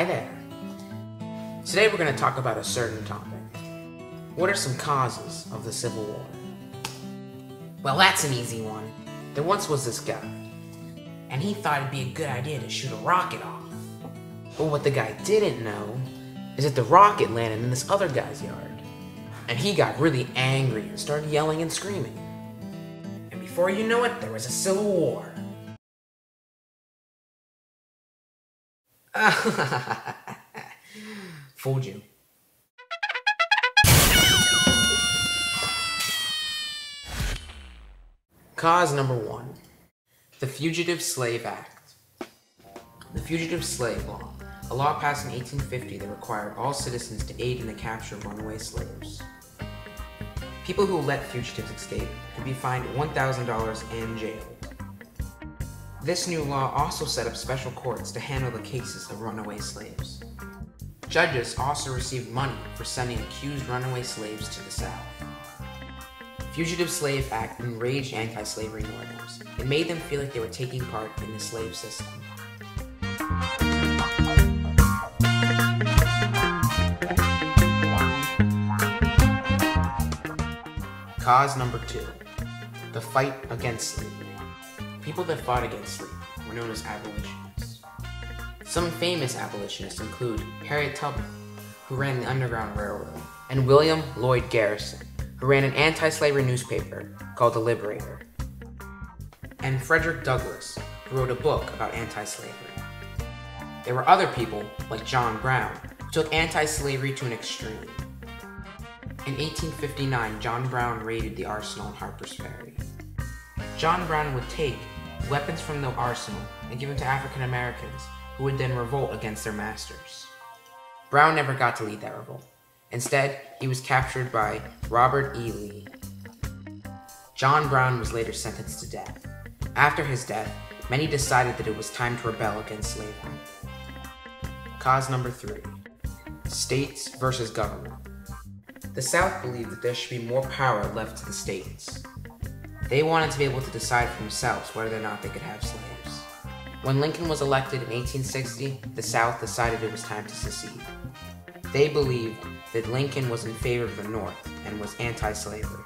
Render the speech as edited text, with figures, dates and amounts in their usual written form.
Hi there. Today we're going to talk about a certain topic. What are some causes of the Civil War? Well, that's an easy one. There once was this guy, and he thought it'd be a good idea to shoot a rocket off. But what the guy didn't know is that the rocket landed in this other guy's yard. And he got really angry and started yelling and screaming. And before you know it, there was a civil war. Fooled you. Cause number 1. The Fugitive Slave Act. The Fugitive Slave Law, a law passed in 1850 that required all citizens to aid in the capture of runaway slaves. People who let fugitives escape could be fined $1,000 and jailed. This new law also set up special courts to handle the cases of runaway slaves. Judges also received money for sending accused runaway slaves to the South. The Fugitive Slave Act enraged anti-slavery Northerners. It made them feel like they were taking part in the slave system. Cause number 2. The fight against slavery. People that fought against slavery were known as abolitionists. Some famous abolitionists include Harriet Tubman, who ran the Underground Railroad, and William Lloyd Garrison, who ran an anti-slavery newspaper called The Liberator, and Frederick Douglass, who wrote a book about anti-slavery. There were other people, like John Brown, who took anti-slavery to an extreme. In 1859, John Brown raided the arsenal in Harper's Ferry. John Brown would take weapons from the arsenal and give them to African Americans, who would then revolt against their masters. Brown never got to lead that revolt. Instead, he was captured by Robert E. Lee. John Brown was later sentenced to death. After his death, many decided that it was time to rebel against slavery. Cause number 3. States versus government. The South believed that there should be more power left to the states. They wanted to be able to decide for themselves whether or not they could have slaves. When Lincoln was elected in 1860, the South decided it was time to secede. They believed that Lincoln was in favor of the North and was anti-slavery.